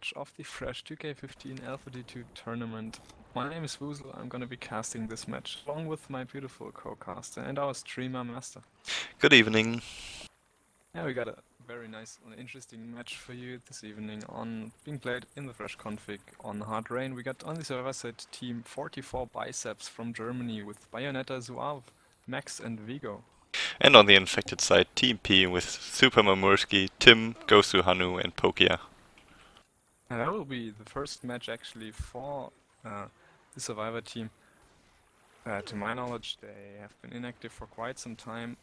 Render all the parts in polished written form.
match of the Fresh2k15 Alpha D2 tournament. My name is Woozle. I'm gonna be casting this match along with my beautiful co-caster and our streamer master. Good evening. Yeah, we got a very nice and interesting match for you this evening on being played in the Fresh config on Hard Rain. We got on the server side team 44 Biceps from Germany with Bayonetta, Zouave, Max and Vigo. And on the infected side, Team P with Super Mamursky, Tim, Gosu Hanu, and Pokia. And that will be the first match actually for the Survivor team. To my knowledge, they have been inactive for quite some time.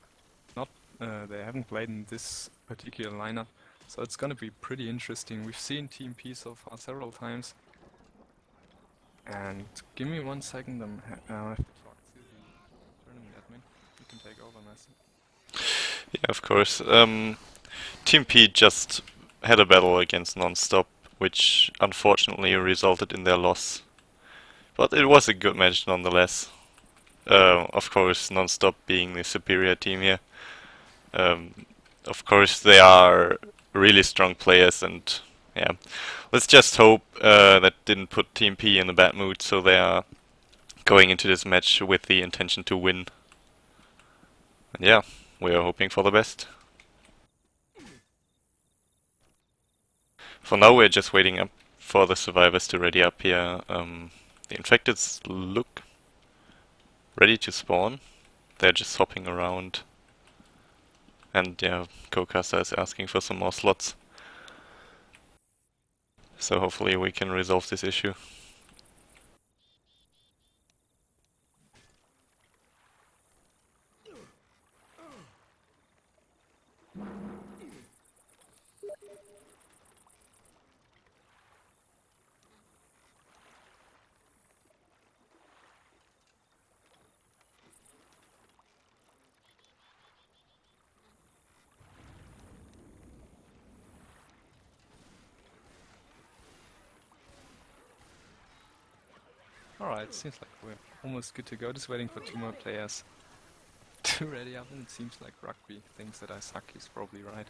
They haven't played in this particular lineup, so it's gonna be pretty interesting. We've seen Team P so far several times. And give me 1 second, I have to talk to the tournament admin. You can take over, Master. Yeah, of course. Team P just had a battle against Nonstop, which unfortunately resulted in their loss. But it was a good match nonetheless. Of course, Nonstop being the superior team here. Of course, they are really strong players, and yeah, let's just hope that didn't put Team P in a bad mood, so they are going into this match with the intention to win. And yeah, we are hoping for the best. For now, we're just waiting up for the survivors to ready up here. The infecteds look ready to spawn. They're just hopping around. And yeah, Kokasa is asking for some more slots. So hopefully we can resolve this issue. Alright, seems like we're almost good to go. Just waiting for 2 more players to ready up, and it seems like Rugby thinks that I suck. He's probably right.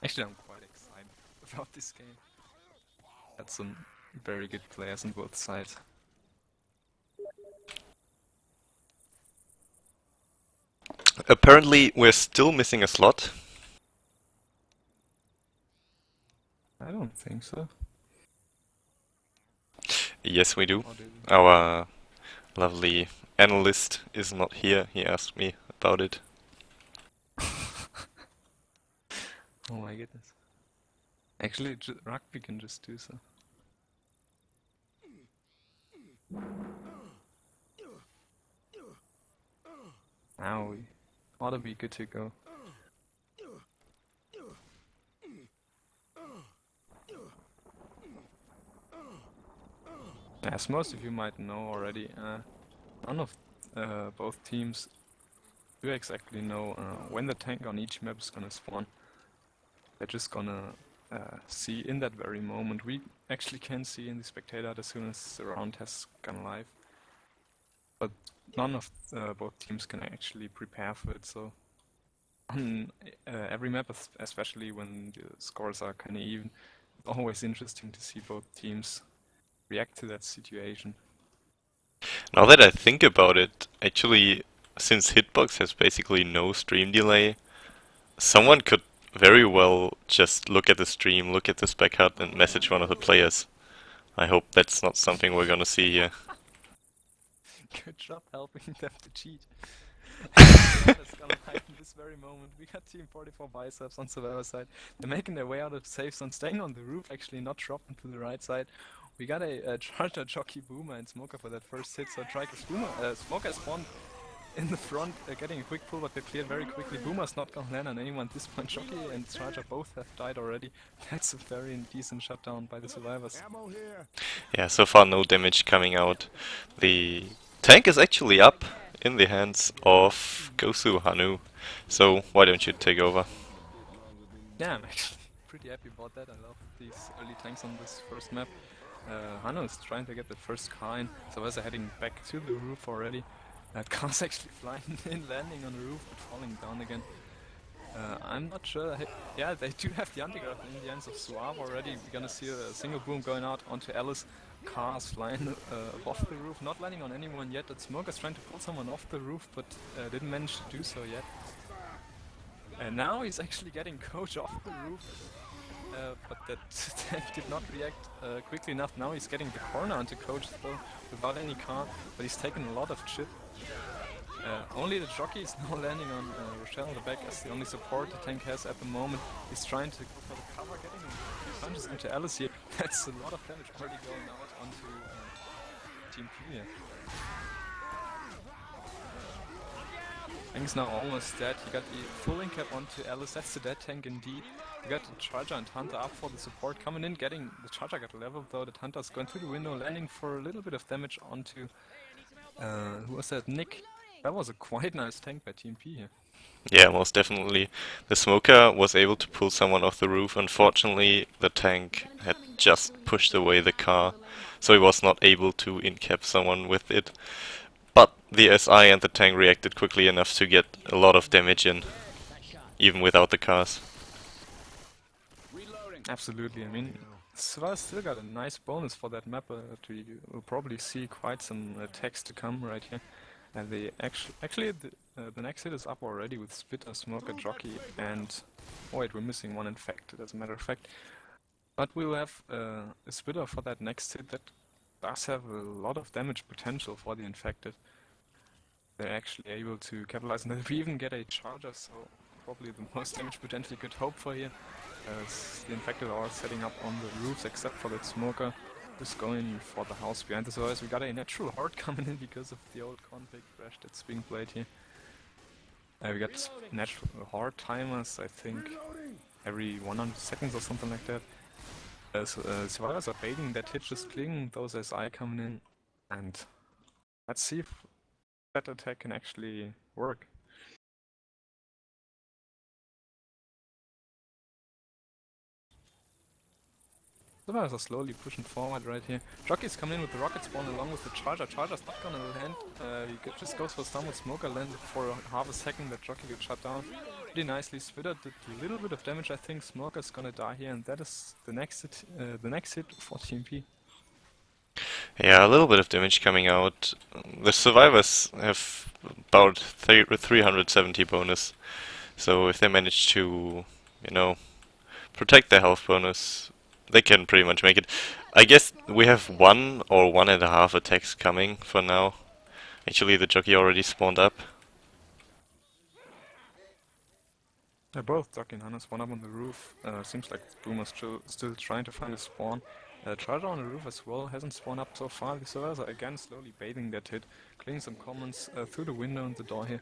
Actually, I'm quite excited about this game. Had some very good players on both sides. Apparently, we're still missing a slot. I don't think so. Yes, we do. Or do we? Our lovely analyst is not here. He asked me about it. Oh my goodness. Actually, Rugby can just do so. Now we ought to be good to go. As most of you might know already, none of both teams do exactly know when the tank on each map is gonna spawn. They're just gonna see in that very moment. We actually can see in the spectator as soon as the round has gone live. But none of both teams can actually prepare for it, so on every map, especially when the scores are kinda even, it's always interesting to see both teams react to that situation. Now that I think about it, actually, since Hitbox has basically no stream delay, someone could very well just look at the stream, look at the spec HUD, and message one of the players. I hope that's not something we're gonna see here. Good job helping them to cheat. That's gonna happen in this very moment. We got Team 44 Biceps on Survivor side. They're making their way out of safe zone, staying on the roof, actually not dropping to the right side. We got a Charger Jockey Boomer and Smoker for that first hit, so Triker's Boomer, Smoker spawned in the front, getting a quick pull, but they cleared very quickly. Boomer's not gonna land on anyone at this point. Jockey and Charger both have died already. That's a very decent shutdown by the survivors. Yeah, so far no damage coming out. The tank is actually up in the hands of Gosu Hanu, so why don't you take over? Yeah, I'm actually pretty happy about that. I love these early tanks on this first map. Hano is trying to get the first car in, so as they're heading back to the roof already. That car's actually flying in, landing on the roof, but falling down again. I'm not sure. Yeah, they do have the anti-grav in the hands of Suave already. We're gonna see a single boom going out onto Alice. Cars flying off the roof, not landing on anyone yet. That Smoker's trying to pull someone off the roof, but didn't manage to do so yet. And now he's actually getting Coach off the roof, but that tank did not react quickly enough. Now he's getting the corner onto Coach though, without any car, but he's taken a lot of chip. Only the jockey is now landing on Rochelle in the back as the only support the tank has at the moment. He's trying to go for the cover, getting a few punches into Alice here. That's a lot of damage already going out onto Team P here. Tank's now almost dead. He got the full incap onto Alice. That's the dead tank indeed. We got the Charger and Hunter up for the support. Coming in, getting the Charger got leveled though. The Hunter's going through the window, landing for a little bit of damage onto who was that? Nick. That was a quite nice tank by Team P here. Yeah, most definitely. The Smoker was able to pull someone off the roof. Unfortunately, the tank had just pushed away the car, so he was not able to in-cap someone with it. But the SI and the tank reacted quickly enough to get a lot of damage in, even without the cars. Absolutely, I mean, Sval still got a nice bonus for that map. We'll probably see quite some attacks to come right here. And the the next hit is up already with Spitter, Smoker, Jockey, and oh wait, we're missing one Infected as a matter of fact. But we'll have a Spitter for that next hit that does have a lot of damage potential for the Infected. They're actually able to capitalize, and we even get a Charger, so probably the most damage potential you could hope for here. As the Infected are setting up on the roofs, except for that Smoker is going for the house behind us. Otherwise, we got a natural horde coming in because of the old config crash that's being played here. We got natural horde timers, I think, every 100 seconds or something like that. Survivors are baiting that hit, just cling those SI coming in, and let's see if that attack can actually work. Survivors are slowly pushing forward right here. Jockey's coming in with the rocket spawn along with the Charger. Charger's not gonna land. He just goes for stun with Smoker, landed for half a second. That Jockey got shut down pretty nicely. Spitter did a little bit of damage, I think. Smoker's gonna die here, and that is the next hit for Team P. Yeah, a little bit of damage coming out. The survivors have about 370 bonus, so if they manage to, you know, protect their health bonus, they can pretty much make it. I guess we have 1 or 1.5 attacks coming for now. Actually, the jockey already spawned up. They're both Jockey and Hannes, one up on the roof. Seems like Boomer's still trying to find a spawn. Charger on the roof as well, hasn't spawned up so far. The survivors are again slowly baiting that hit, clearing some commons through the window and the door here,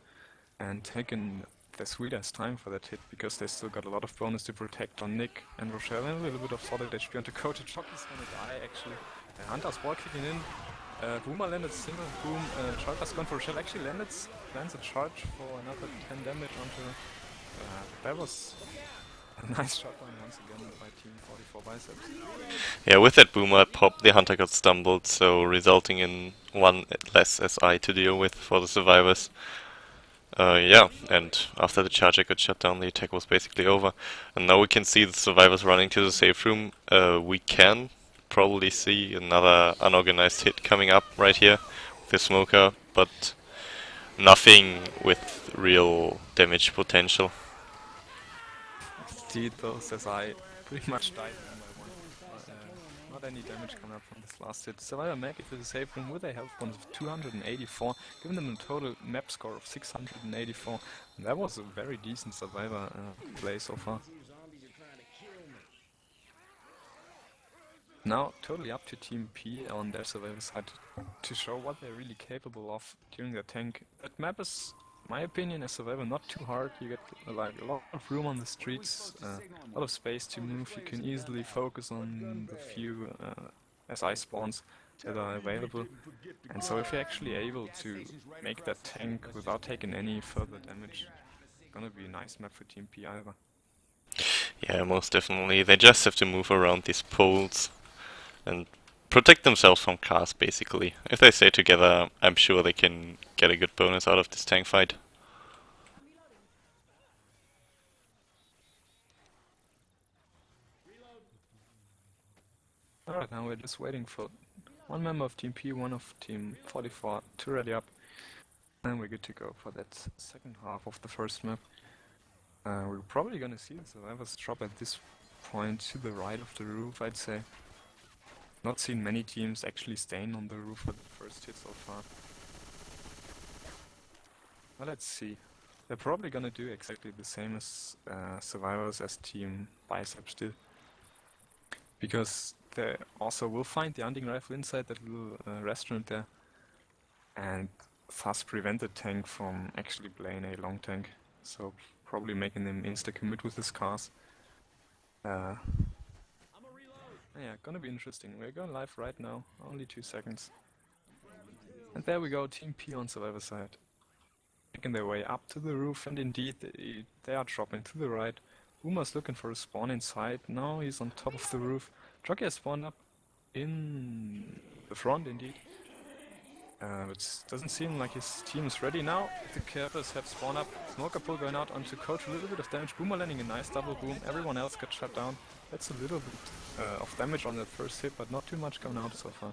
and taking the sweetest time for that hit, because they still got a lot of bonus to protect on Nick and Rochelle, and a little bit of solid HP on the coach. Jockey's gonna die actually. Hunter's ball kicking in. Boomer landed single boom. Charger's gone for Rochelle. Actually lands a charge for another 10 damage onto her. That was a nice shotgun once again by Team 44 Biceps. Yeah, with that Boomer pop, the Hunter got stumbled, so resulting in 1 less SI to deal with for the survivors. Yeah, and after the Charger got shut down, the attack was basically over. And now we can see the survivors running to the safe room. We can probably see another unorganized hit coming up right here with the Smoker, but nothing with real damage potential. Indeed, those SI pretty much died one by one. Not any damage coming up from this last hit. Survivor make it to the safe room with a health bonus of 284, giving them a total map score of 684. And that was a very decent Survivor play so far. Now, totally up to Team P on their Survivor side to show what they're really capable of during the tank. That map is, in my opinion, as Survivor, not too hard. You get like a lot of room on the streets, a lot of space to move. You can easily focus on the few SI spawns that are available. And so if you're actually able to make that tank without taking any further damage, it's gonna be a nice map for Team P either. Yeah, most definitely. They just have to move around these poles and protect themselves from cars, basically. If they stay together, I'm sure they can get a good bonus out of this tank fight. Alright, now we're just waiting for one member of Team P, one of Team 44 to ready up. And we're good to go for that second half of the first map. We're probably gonna see the survivors drop at this point to the right of the roof, I'd say. Not seen many teams actually staying on the roof for the first hit so far. Well, let's see. They're probably gonna do exactly the same as survivors as Team Biceps did. Because they also will find the hunting rifle inside that little restaurant there. And thus prevent the tank from actually playing a long tank. So probably making him insta-commit with his cars. Yeah, gonna be interesting. We're going live right now, only 2 seconds. And there we go, Team P on survivor side. Making their way up to the roof, and indeed they are dropping to the right. Boomer's looking for a spawn inside. Now he's on top of the roof. Jockey has spawned up in the front indeed. It doesn't seem like his team is ready now. The campers have spawned up. Smoker pull going out onto Coach, a little bit of damage. Boomer landing a nice double boom. Everyone else got shut down. That's a little bit of damage on the first hit, but not too much going out so far.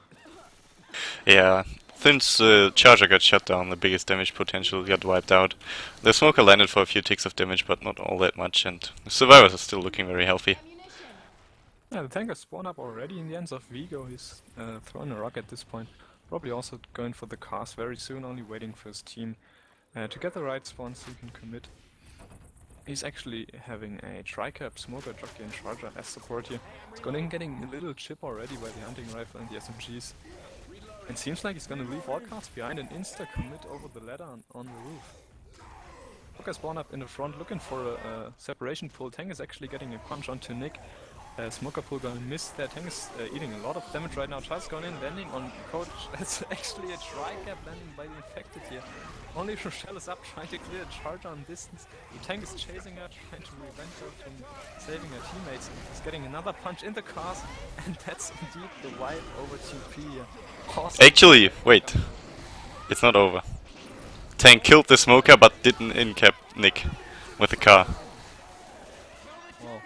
Yeah, since Charger got shut down, the biggest damage potential got wiped out. The Smoker landed for a few ticks of damage, but not all that much, and the survivors are still looking very healthy. Yeah, the tank has spawned up already in the ends of Vigo. He's throwing a rock at this point. Probably also going for the cars very soon, only waiting for his team to get the right spawn so he can commit. He's actually having a tri-cap, Smoker, Jockey and Charger as support here. He's getting a little chip already by the hunting rifle and the SMGs. It seems like he's gonna leave all cars behind and insta-commit over the ladder on the roof. Smoker spawn up in the front looking for a separation pull. Tank is actually getting a punch onto Nick. Smoker pull gonna miss there. Tank is eating a lot of damage right now. Charles going in, landing on Coach. That's actually a tri-cap landing by the infected here. Only Rochelle is up trying to clear a charge on distance. The tank is chasing her, trying to prevent her from saving her teammates. He's getting another punch in the cars, and that's indeed the wipe over Team P here. Awesome. Actually, wait. It's not over. Tank killed the Smoker but didn't in-cap Nick with the car. Wow.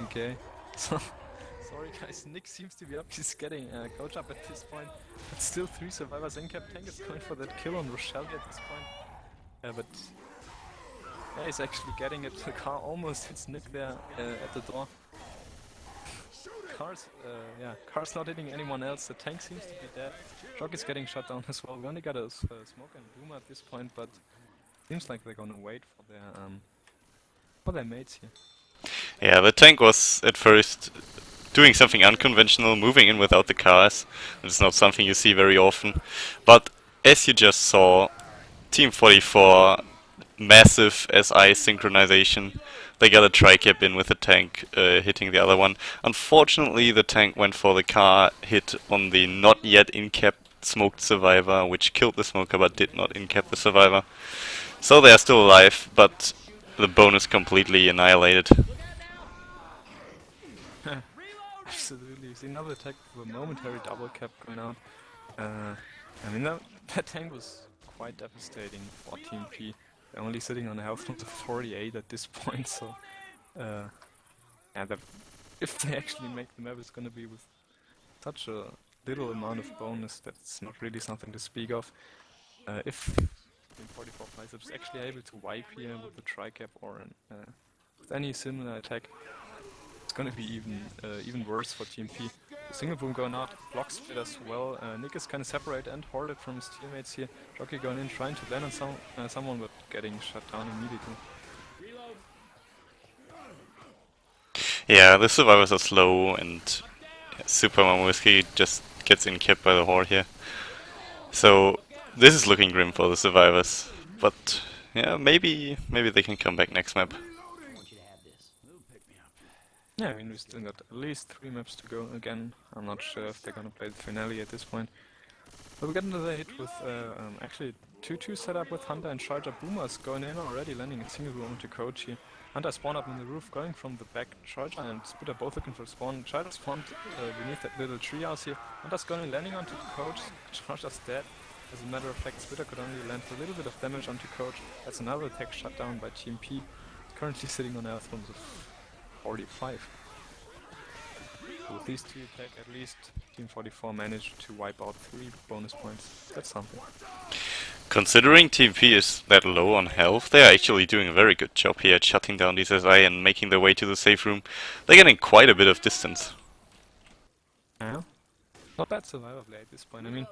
Okay. So, sorry guys, Nick seems to be up. He's getting Coach up at this point. But still 3 survivors in-cap. Tank is going for that kill on Rochelle at this point. But yeah, he's actually getting it. The car almost hits Nick there at the door. Car's not hitting anyone else. The tank seems to be dead. Jock is getting shut down as well. We only got a Smoker and Boomer at this point, but seems like they're gonna wait for their mates here. Yeah, the tank was at first doing something unconventional, moving in without the cars. It's not something you see very often. But as you just saw, Team 44, massive SI synchronization. They got a tri-cap in with the tank hitting the other one. Unfortunately, the tank went for the car, hit on the not yet in-cap smoked survivor, which killed the Smoker but did not in-cap the survivor. So they are still alive, but the bonus completely annihilated. Absolutely. You see another attack with a momentary double cap going out. I mean, that tank was quite devastating for Team P. They're only sitting on a health of 48 at this point, so if they actually make the map, it's gonna be with such a little amount of bonus that's not really something to speak of. If Team 44 Biceps is actually able to wipe here with the tri-cap or with any similar attack, it's gonna be even worse for Team P. The single boom going out, block split as well. Nick is kind of separate and hoarded from his teammates here. Jockey going in, trying to land on someone, but getting shut down immediately. Yeah, the survivors are slow, and Superman Whiskey just gets in-capped by the horde here. So this is looking grim for the survivors, but yeah, maybe they can come back next map. Yeah, I mean, we still got at least 3 maps to go again. I'm not sure if they're gonna play the finale at this point. But we got another hit with actually 2-2 setup with Hunter and Charger. Boomer's going in already, landing a single boom to Coach here. Hunter spawned up on the roof, going from the back. Charger and Spitter both looking for spawn. Charger spawned beneath that little treehouse here. Hunter's going in, landing onto Coach. Charger's dead. As a matter of fact, Spitter could only land a little bit of damage onto Coach. That's another attack shut down by Team P. Currently sitting on health from the 45. So with these two attack, at least Team 44 managed to wipe out 3 bonus points. That's something. Considering Team P is that low on health, they are actually doing a very good job here at shutting down these SI and making their way to the safe room. They're getting quite a bit of distance. Yeah. Not bad survivor play at this point. I mean,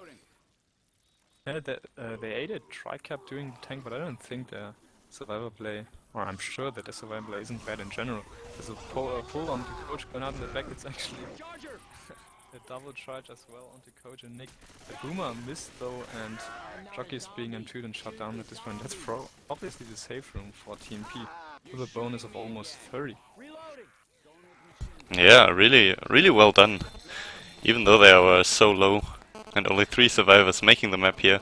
yeah, they aided Tricap doing the tank, but I don't think their survivor play, or I'm sure that the survivor play isn't bad in general. There's a pull onto Coach going out in the back. It's actually a double charge as well onto Coach and Nick. The Boomer missed though, and Jockey is being M2'd and shut down at this point. That's obviously the safe room for Team P, with a bonus of almost 30. Yeah, really, really well done. Even though they were so low, and only 3 survivors making the map here.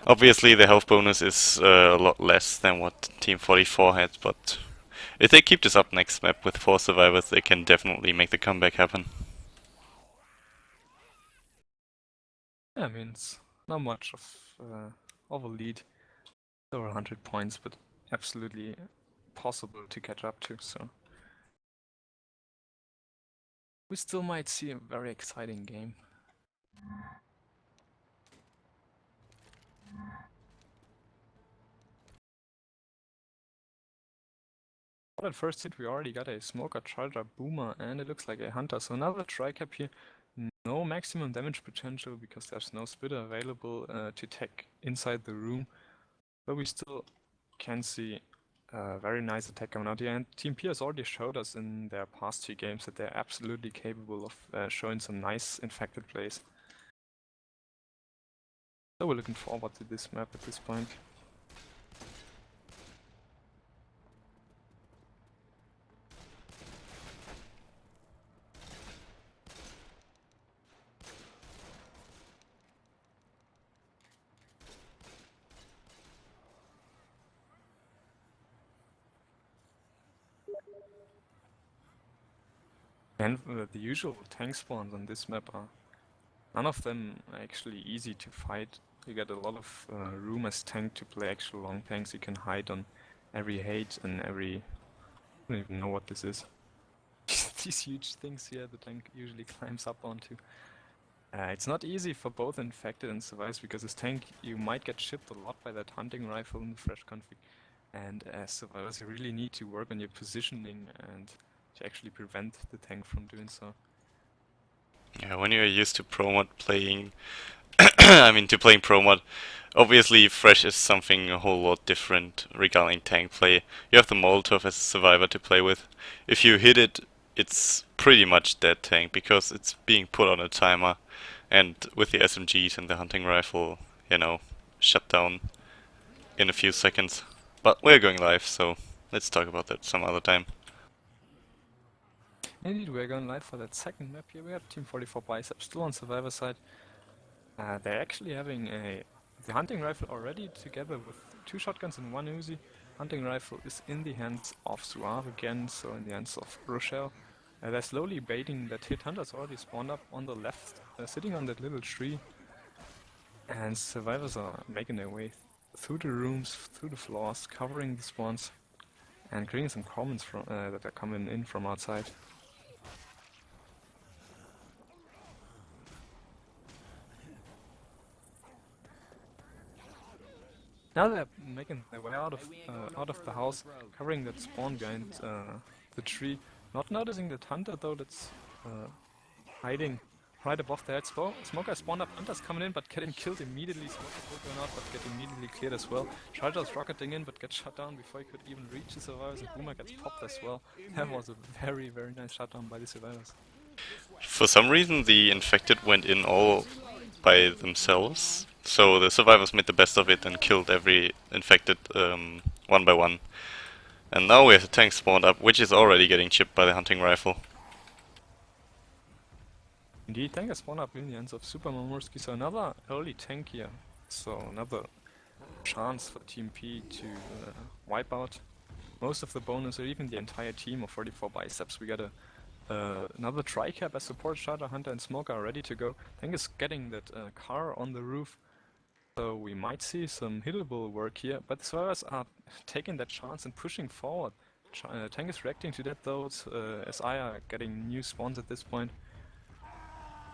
Obviously the health bonus is a lot less than what Team 44 had, but if they keep this up next map with 4 survivors, they can definitely make the comeback happen. Yeah, I mean, it's not much of a lead. Over 100 points, but absolutely possible to catch up to, so we still might see a very exciting game. But at first hit we already got a Smoker, Charger, Boomer, and it looks like a Hunter, so another Tricap here. No maximum damage potential because there's no spitter available to tech inside the room, but we still can see a very nice attack coming out here, and Team P has already showed us in their past 2 games that they're absolutely capable of showing some nice infected plays. So we're looking forward to this map at this point. And the usual tank spawns on this map are none of them are actually easy to fight. You get a lot of room as tank to play actual long tanks. You can hide on every hate and every... I don't even know what this is. These huge things here the tank usually climbs up onto. It's not easy for both infected and survivors because as tank you might get chipped a lot by that hunting rifle in the fresh config. And as survivors you really need to work on your positioning and to actually prevent the tank from doing so. Yeah, when you're used to pro mod playing, to playing pro mod, obviously Fresh is something a whole lot different regarding tank play. You have the Molotov as a survivor to play with. If you hit it, it's pretty much dead tank because it's being put on a timer, and with the SMGs and the hunting rifle, shut down in a few seconds. But we're going live, so let's talk about that some other time. Indeed, we're going live for that second map here. We have Team 44 Biceps still on survivor side. They're actually having the hunting rifle already together with 2 shotguns and 1 Uzi. Hunting rifle is in the hands of Suave again, so in the hands of Rochelle. They're slowly baiting that hit. Hunter's already spawned up on the left, sitting on that little tree. And survivors are making their way through the rooms, through the floors, covering the spawns, and creating some comments from that are coming in from outside. Now they're making their way out of the house, covering that spawn behind the tree. Not noticing that Hunter though, that's hiding right above their head. Smoker spawned up, Hunter's coming in but getting killed immediately. Smoker's still going out but getting immediately cleared as well. Charger's rocketing in but gets shut down before he could even reach the survivors, and Boomer gets popped as well. That was a very, very nice shutdown by the survivors. For some reason the infected went in all by themselves, so the survivors made the best of it and killed every infected one by one. And now we have the tank spawned up, which is already getting chipped by the hunting rifle. Indeed, tank has spawned up in the hands of Super Mamurski, so another early tank here. So another chance for Team P to wipe out most of the bonus or even the entire team of 44 Biceps. We got another Tricap as support. Charger, Hunter and Smoker are ready to go. Tank is getting that car on the roof, so we might see some hittable work here, but the survivors are taking that chance and pushing forward. Tank is reacting to that though, as I are getting new spawns at this point.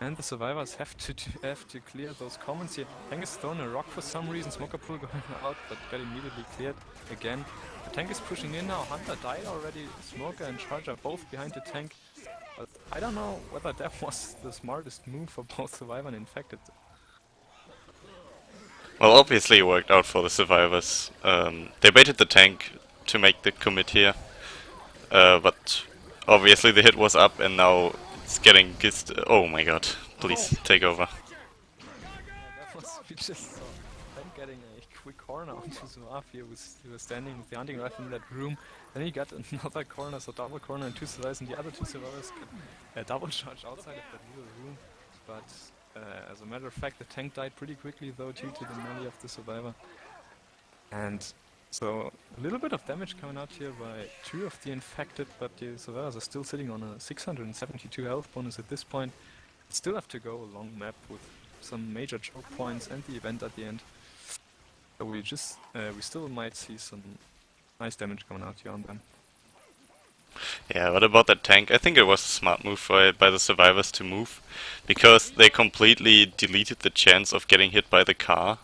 And the survivors have to clear those commons here. Tank is throwing a rock for some reason, Smoker Pool going out, but got immediately cleared again. The tank is pushing in now, Hunter died already, Smoker and Charger both behind the tank. But I don't know whether that was the smartest move for both Survivor and Infected. Well, obviously it worked out for the survivors. They baited the tank to make the commit here, but obviously the hit was up and now it's getting kissed. Oh my god, please take over. Yeah, that was, we just saw Tank getting a quick corner onto Suaf. He was standing with the hunting rifle in that room. Then he got another corner, so double corner and two survivors, and the other two survivors got double charge outside of that little room. But as a matter of fact, the tank died pretty quickly though due to the melee of the survivor. And so a little bit of damage coming out here by two of the infected, but the survivors are still sitting on a 672 health bonus at this point. Still have to go a long map with some major choke points and the event at the end. So we still might see some nice damage coming out here on them. Yeah, what about that tank? I think it was a smart move by the survivors to move, because they completely deleted the chance of getting hit by the car.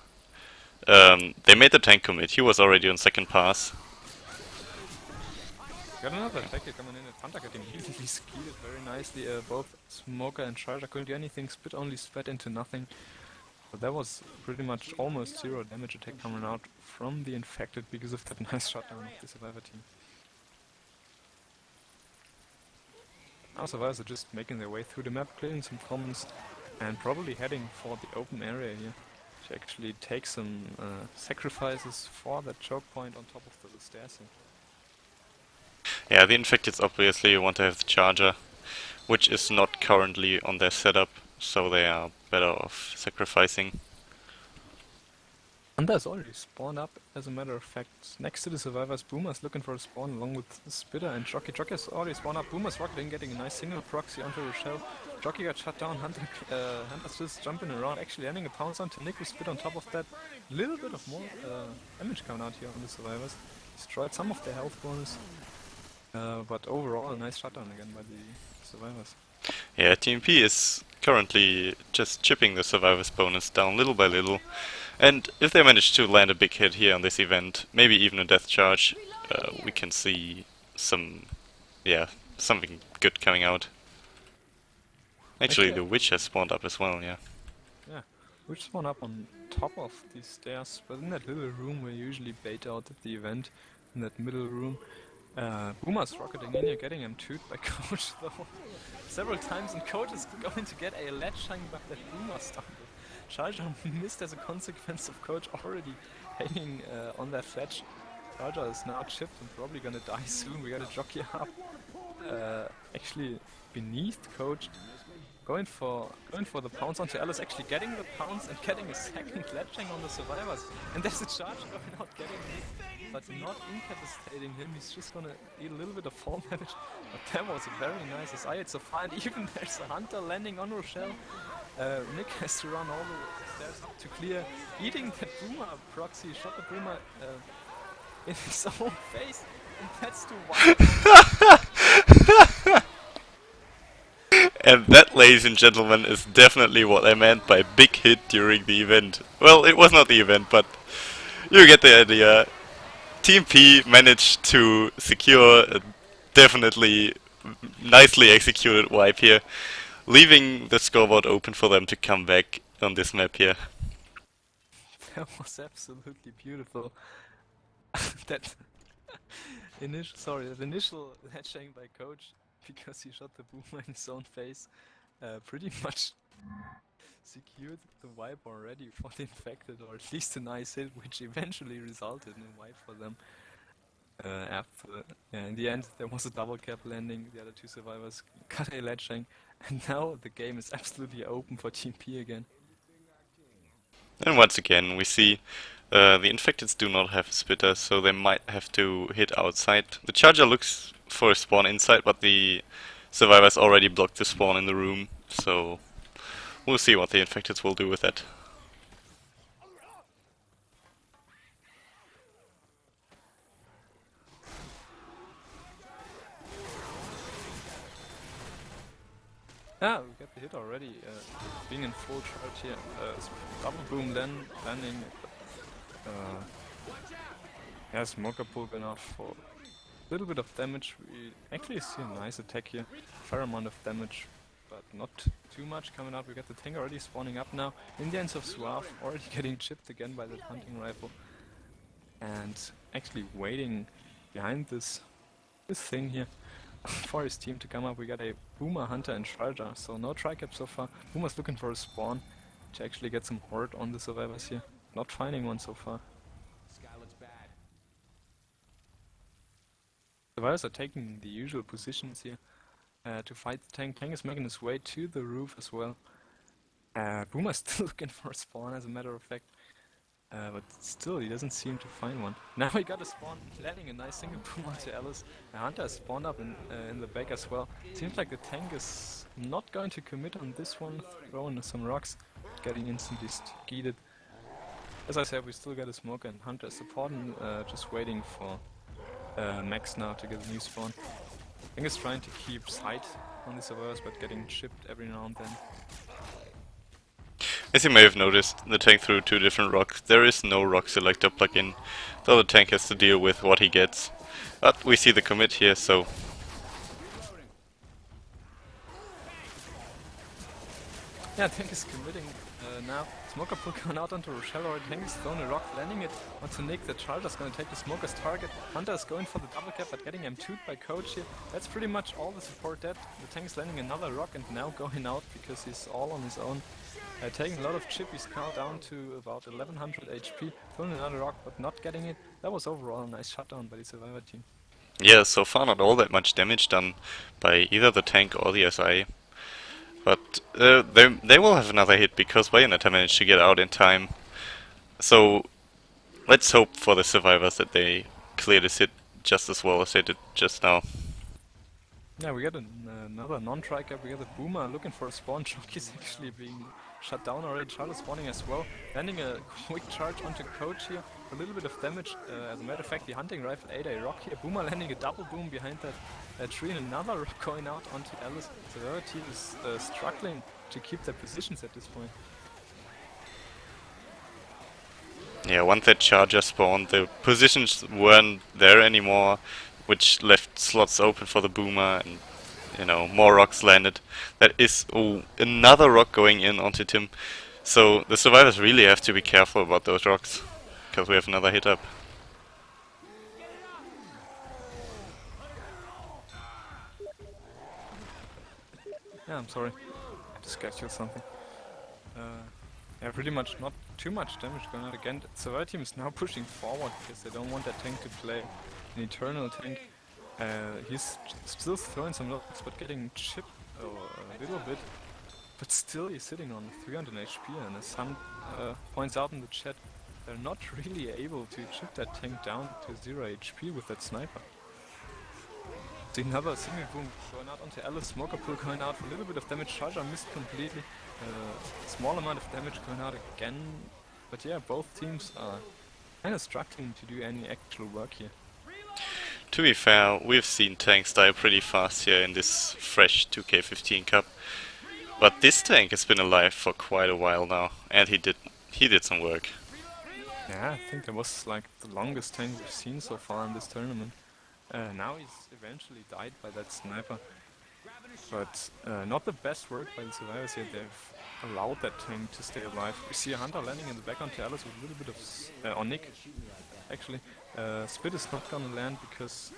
They made the tank commit, he was already on second pass. Got another attacker coming in, and Hunter got immediately skied very nicely. Both Smoker and Charger couldn't do anything, Spit only sped into nothing. But that was pretty much almost zero damage attack coming out from the infected because of that nice shutdown of the survivor team. Now survivors are just making their way through the map, clearing some commons, and probably heading for the open area here to actually take some sacrifices for that choke point on top of the stairs here. Yeah, the infecteds obviously want to have the charger, which is not currently on their setup, so they are better off sacrificing. Hunter is already spawned up, as a matter of fact, next to the survivors. Boomer's looking for a spawn along with Spitter and Jockey. Jockey is already spawned up, Boomer's rocketing, getting a nice single proxy onto Rochelle. Jockey got shut down, Hunter's just jumping around, actually landing a pounce onto Nick with Spit on top of that. Little bit of more damage coming out here on the survivors. Destroyed some of their health bonus, but overall a nice shutdown again by the survivors. Yeah, TMP is currently just chipping the survivors bonus down little by little. And if they manage to land a big hit here on this event, maybe even a death charge, we can see something good coming out. Actually, the witch has spawned up as well, yeah. Yeah, witch spawned up on top of these stairs, but in that little room we usually bait out at the event, in that middle room. Boomer's rocketing in here, getting him toot by Coach though. Several times, and Coach is going to get a ledge hang back that Boomer stumbled. Charger missed as a consequence of Coach already hanging on that ledge. Charger is now chipped and probably gonna die soon. We got a Jockey up actually beneath Coach. Going for the pounce onto Alice, actually getting the pounce and getting a second ledge hang on the survivors. And there's a charge going out, getting him, but not incapacitating him. He's just gonna eat a little bit of fall damage. But that was a very nice SI so far, and even there's a Hunter landing on Rochelle. Nick has to run all the stairs up to clear, eating the Boomer proxy, shot the Boomer in his own face, and that's too wild. And that, ladies and gentlemen, is definitely what I meant by big hit during the event. Well, it was not the event, but you get the idea. Team P managed to secure a definitely nicely executed wipe here, leaving the scoreboard open for them to come back on this map here. That was absolutely beautiful. that initial ledging by Coach, because he shot the Boomer in his own face, pretty much secured the wipe already for the infected, or at least a nice hit, which eventually resulted in a wipe for them. In the end, there was a double cap landing. The other two survivors got a ledging, and now the game is absolutely open for Team P again. And once again, we see the infecteds do not have a spitter, so they might have to hit outside. The charger looks for a spawn inside, but the survivors already blocked the spawn in the room, so we'll see what the infecteds will do with that. Ah, we got the hit already. Being in full charge here. Double boom landing. Uh, yeah, smoker pull going out for a little bit of damage. We actually see a nice attack here. Fair amount of damage, but not too much coming out. We got the tank already spawning up now. Indians of Suave already getting chipped again by that hunting rifle. And actually waiting behind this thing here for his team to come up. We got a Boomer, Hunter and Charger, so no tri-cap so far. Boomer's looking for a spawn to actually get some horde on the survivors here. Not finding one so far. Survivors are taking the usual positions here to fight the tank. Tank is making his way to the roof as well. Boomer's still looking for a spawn as a matter of fact. But still, he doesn't seem to find one. Now he got a spawn, landing a nice single boom onto Alice. Hunter has spawned up in the back as well. Seems like the tank is not going to commit on this one, throwing some rocks, getting instantly skeeted. As I said, we still got a smoker and Hunter supporting, just waiting for Max now to get a new spawn. Tank is trying to keep sight on the survivors, but getting chipped every now and then. As you may have noticed, the tank threw 2 different rocks. There is no rock selector plugin, so the tank has to deal with what he gets. But we see the commit here, so... Yeah, tank is committing now. Smoker pull going out onto Rochelle, or tank is throwing a rock, landing it onto Nick. The Charger's gonna take the Smoker's target. Hunter is going for the double cap, but getting M2'd by Coach here. That's pretty much all the support dead. The tank is landing another rock and now going out because he's all on his own. Taking a lot of chip, he's now down to about 1100 HP. Throwing another rock, but not getting it. That was overall a nice shutdown by the Survivor team. Yeah, so far not all that much damage done by either the tank or the SI. But they will have another hit because Bayonetta managed to get out in time. So let's hope for the survivors that they clear this hit just as well as they did just now. Yeah, we got another non-tri-cap. We got a Boomer looking for a spawn. Jockey's actually being shut down already. Charlotte spawning as well. Landing a quick charge onto Coach here. A little bit of damage. As a matter of fact, the hunting rifle ate a rock here. Boomer landing a double boom behind that tree, and another rock going out onto Alice. So the other team is struggling to keep their positions at this point. Yeah, once that charger spawned, the positions weren't there anymore, which left slots open for the Boomer, and you know, more rocks landed. That is another rock going in onto Tim. So the survivors really have to be careful about those rocks, because we have another hit up. Yeah, I'm sorry. I had to schedule something. Yeah, pretty much not too much damage going out again. The Survivor team is now pushing forward because they don't want that tank to play an eternal tank. He's still throwing some rocks, but getting chipped a little bit. But still, he's sitting on 300 HP, and as some points out in the chat, they're not really able to chip that tank down to 0 HP with that sniper. See another single boom going out onto Alice, smoker pull going out for a little bit of damage, Charger missed completely. Small amount of damage going out again, but yeah, both teams are kind of struggling to do any actual work here. To be fair, we've seen tanks die pretty fast here in this Fresh2k15 Cup. But this tank has been alive for quite a while now, and he did some work. Yeah, I think that was like the longest tank we've seen so far in this tournament. Now he's eventually died by that sniper. But not the best work by the survivors here. They've allowed that tank to stay alive. We see a Hunter landing in the back onto Alice with a little bit of... on Nick, actually. Spit is not gonna land because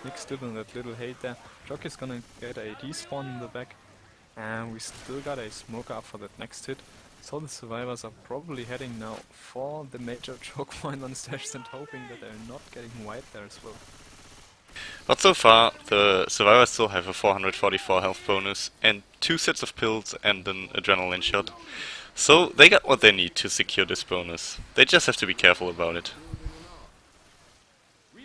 Nick's still in that little hate there. Jockey's gonna get a despawn in the back. And we still got a smoker up for that next hit. So the survivors are probably heading now for the major choke point on stage and hoping that they're not getting wiped there as well. But so far, the survivors still have a 444 health bonus and 2 sets of pills and an adrenaline shot. So they got what they need to secure this bonus. They just have to be careful about it. We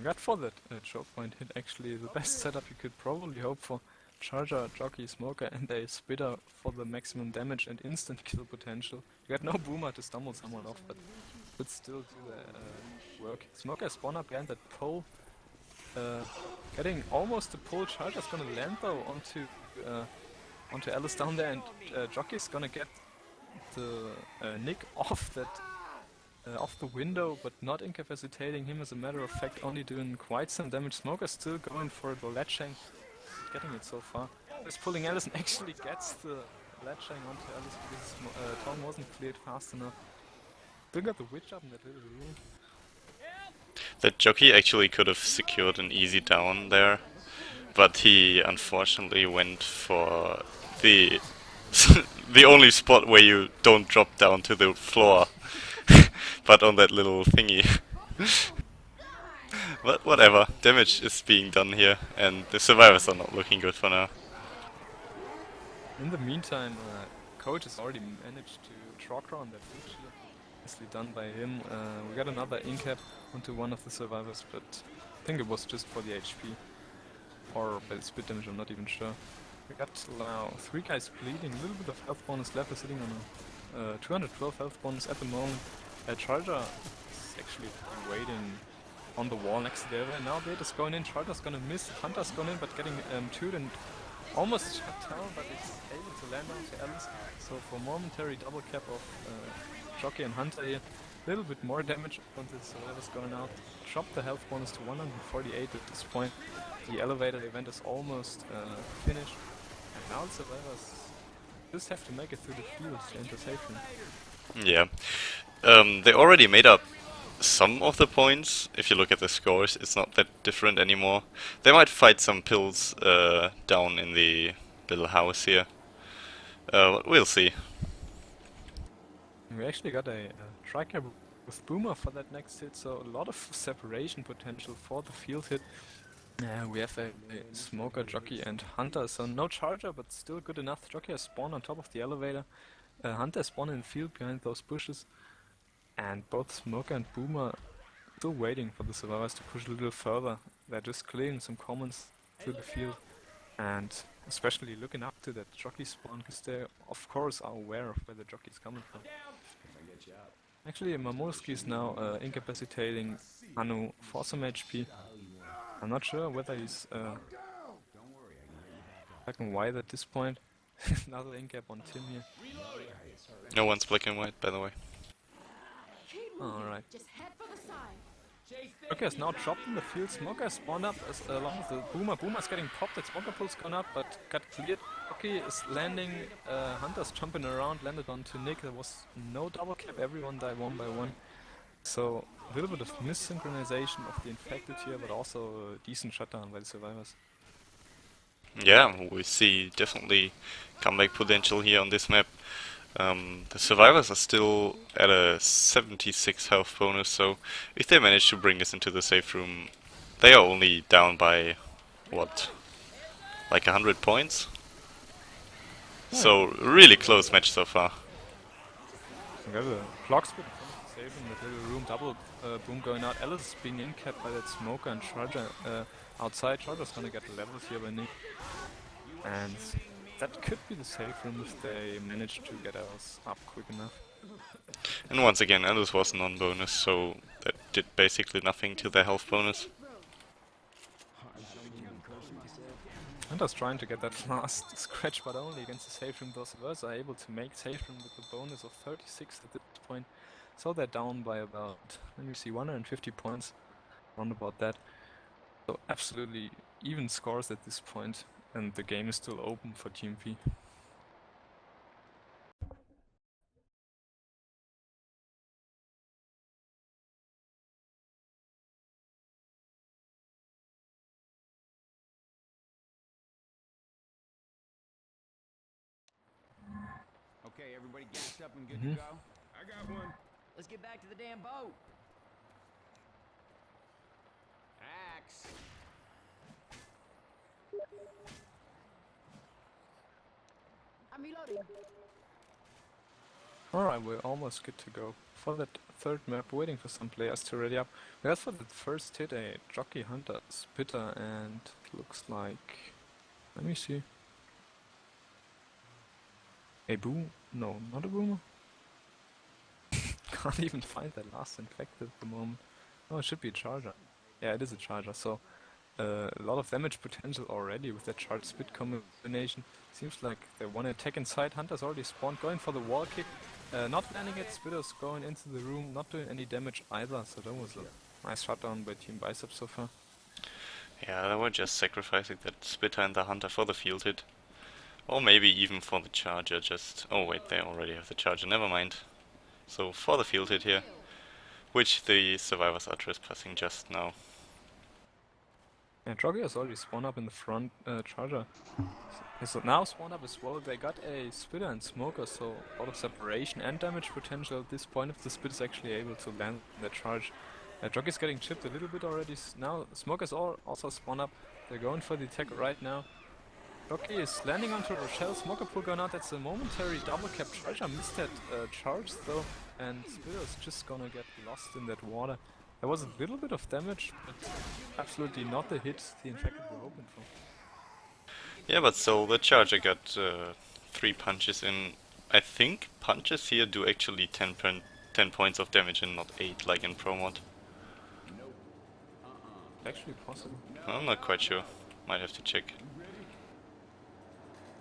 got for that choke point hit actually the best setup you could probably hope for. Charger, Jockey, Smoker and a Spitter for the maximum damage and instant kill potential. You got no Boomer to stumble someone off, but could still do the work. Smoker spawn up behind that pole. Getting almost the pole. Charger's gonna land though onto onto Alice down there, and Jockey's gonna get the Nick off that off the window, but not incapacitating him. As a matter of fact, only doing quite some damage. Smoker's still going for the ledging, getting it so far. Just pulling Alice and actually gets the ledging onto Alice because his tongue wasn't cleared fast enough. Still got the witch up in that little room. That jockey actually could have secured an easy down there, but he unfortunately went for the the only spot where you don't drop down to the floor, but on that little thingy. But whatever, damage is being done here, and the survivors are not looking good for now. In the meantime, Coach has already managed to Trokra on that witch here. Nicely done by him. We got another incap onto one of the survivors, but I think it was just for the HP. Or by the spit damage, I'm not even sure. We got now 3 guys bleeding, a little bit of health bonus left, is sitting on a 212 health bonus at the moment. Charger is actually waiting on the wall next to the other. Now Beta's going in, Charger's gonna miss, Hunter's going in, but getting chewed and almost shut down, but it's able to land onto Alice. So for momentary double cap of Jockey and Hunter here, a little bit more damage onto the survivors going out. Drop the health bonus to 148 at this point. The elevator event is almost finished, and now the survivors just have to make it through the field to enter safely. Yeah. They already made up some of the points. If you look at the scores, it's not that different anymore. They might fight some pills down in the little house here. But we'll see. We actually got a Triker with Boomer for that next hit, so a lot of separation potential for the field hit. We have a Smoker, Jockey and Hunter, so no Charger, but still good enough. Jockey has spawned on top of the elevator. Hunter spawned in the field behind those bushes. And both Smoker and Boomer still waiting for the survivors to push a little further. They're just clearing some commons through the field. And especially looking up to that Jockey spawn, because they of course are aware of where the Jockey is coming from. Actually, Mamurski is now incapacitating Anu for some HP. I'm not sure whether he's black and white at this point. Another incap on Tim here. No one's black and white, by the way. Alright. Okay, is now dropped in the field. Smoker spawned up along with the Boomer. Boomer's getting popped. That Smoker pulse gone up, but got cleared. Okay, is landing. Hunter's jumping around, landed onto Nick. There was no double cap. Everyone died one by one. So a little bit of missynchronization of the infected here, but also a decent shutdown by the survivors. Yeah, we see definitely comeback potential here on this map. The survivors are still at a 76 health bonus, so if they manage to bring this into the safe room, they are only down by, what, like 100 points? Yeah. So, really close match so far. We got a clock split in front of the safe room, that little room, double boom going out. Alice is being incapped by that Smoker and Charger outside. Charger's gonna get leveled here by Nick. And that could be the safe room if they manage to get us up quick enough. And once again, Alice was non-bonus, so that did basically nothing to their health bonus. Hunter's trying to get that last scratch, but only against the safe room. Those Verse are able to make safe room with a bonus of 36 at this point. So they're down by about, let me see, 150 points. Round about that. So absolutely even scores at this point. And the game is still open for Team P. Okay, everybody gassed up and good to go? I got one. Let's get back to the damn boat. Axe. I'm reloading. Alright, we're almost good to go. For that third map, waiting for some players to ready up. We got for the first hit a Jockey Hunter Spitter, and it looks like... Let me see. A boom? No, not a boomer. Can't even find that last infected at the moment. Oh, it should be a charger. Yeah, it is a charger. So a lot of damage potential already with that charge spit combination. Seems like they want to attack inside. Hunter's already spawned, going for the wall kick. Not landing it, Spitter's going into the room, not doing any damage either, so that was a nice shutdown by Team Biceps so far. Yeah, they were just sacrificing that Spitter and the Hunter for the field hit. Or maybe even for the charger, just... Oh wait, they already have the charger, never mind. So for the field hit here, which the survivors are trespassing just now. Yeah, Joggy has already spawned up in the front charger. So now spawned up as well. They got a Spitter and Smoker, so a lot of separation and damage potential at this point if the Spit is actually able to land the charge. Jockey's getting chipped a little bit already. Now Smoker's also spawned up. They're going for the attack right now. Jockey is landing onto Rochelle. Smoker pull going out. That's a momentary double cap charger. Missed that charge though, and Spitter is just gonna get lost in that water. There was a little bit of damage, but absolutely not the hit the Infected were hoping for. Yeah, but so the charger got 3 punches in. I think punches here do actually 10 points of damage and not 8 like in Pro Mod. Actually possible. I'm not quite sure. Might have to check.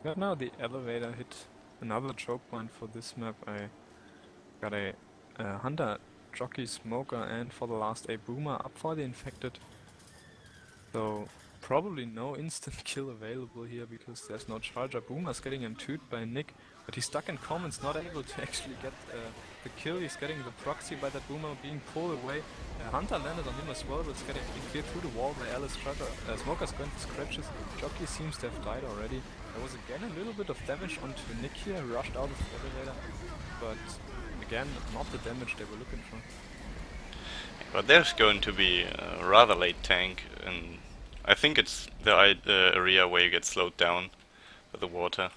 Yeah, now the elevator hit another choke point for this map. I got a Hunter, Jockey, Smoker, and for the last a Boomer up for the Infected. So probably no instant kill available here because there's no charger. Boomer's getting M2'd by Nick, but he's stuck in commons, not able to actually get the kill. He's getting the proxy by that Boomer being pulled away. Hunter landed on him as well, but it's getting cleared through the wall by Alice Charger. Smoker's going to scratches. Jockey seems to have died already. There was again a little bit of damage onto Nick here, rushed out of the elevator, but again, not the damage they were looking for. But there's going to be a rather late tank, and I think it's the area where you get slowed down by the water.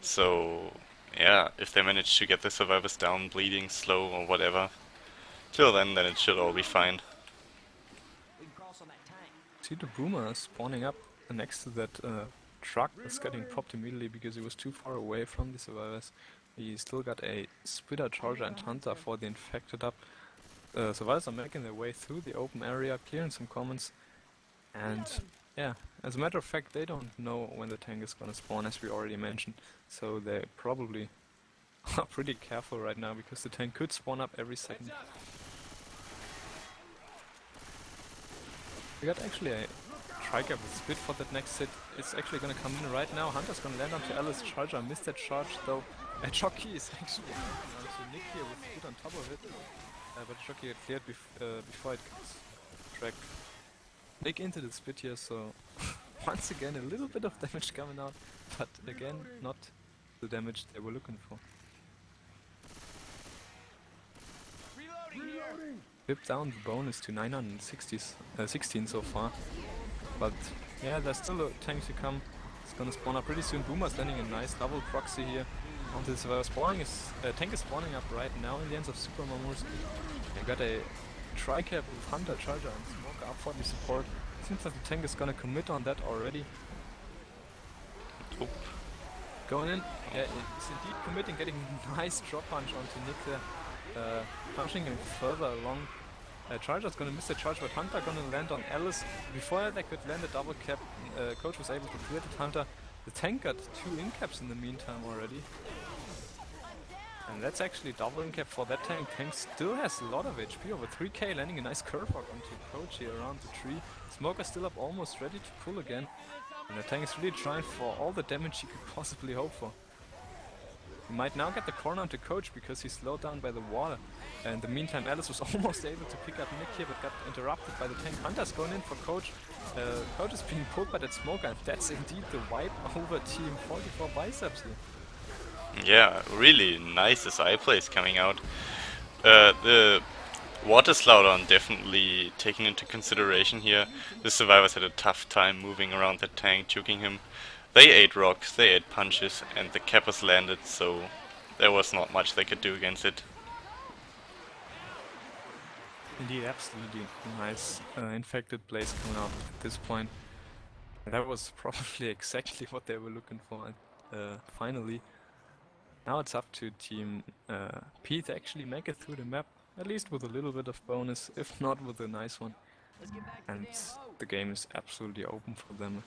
So yeah, if they manage to get the survivors down, bleeding, slow or whatever, till then it should all be fine. See the Boomer spawning up next to that truck that's getting popped immediately because he was too far away from the survivors. He still got a Spitter, Charger and Hunter for the Infected up. Survivors are making their way through the open area, clearing some commons. And yeah, as a matter of fact, they don't know when the tank is gonna spawn, as we already mentioned. So they probably are pretty careful right now because the tank could spawn up every second. We got actually a Tricap with Spit for that next hit. It's actually gonna come in right now. Hunter's gonna land onto Alice Charger. Missed that charge though. Jockey is actually onto Nick here with Spit on top of it. But Jockey had cleared before it gets tracked. Nick into the Spit here, so once again a little bit of damage coming out, but again not the damage they were looking for. Whip down the bonus to 916 so far, but yeah, there's still a tank to come. It's gonna spawn up pretty soon. Boomer's landing a nice double proxy here onto the survivor. Tank is spawning up right now in the hands of Super Mamurs. They got a Tricap with Hunter, Charger and Smoker up for the support. Seems like the tank is gonna commit on that already. Oop. Going in, yeah, it's indeed committing, getting a nice drop punch onto Nick there. Punching him further along. Charger's gonna miss the charge, but Hunter gonna land on Alice. Before they could land a double cap, Coach was able to clear the Hunter. The tank got 2 in-caps in the meantime already. And that's actually double in-cap for that tank. Tank still has a lot of HP, over 3k, landing a nice curve walk onto Coach here around the tree. Smoker still up, almost ready to pull again. And the tank is really trying for all the damage he could possibly hope for. He might now get the corner onto Coach because he's slowed down by the water. And in the meantime, Alice was almost able to pick up Nick here, but got interrupted by the tank. Hunter's going in for Coach. Coach is being pulled by that Smoker, and that's indeed the wipe over Team 44 Biceps here. Yeah, really nice SI plays coming out. The water slowdown definitely taken into consideration here. The survivors had a tough time moving around that tank, juking him. They ate rocks, they ate punches, and the cappers landed, so there was not much they could do against it. Indeed, absolutely nice infected plays coming out at this point. That was probably exactly what they were looking for finally. Now it's up to Team P to actually make it through the map, at least with a little bit of bonus, if not with a nice one. And the game is absolutely open for them.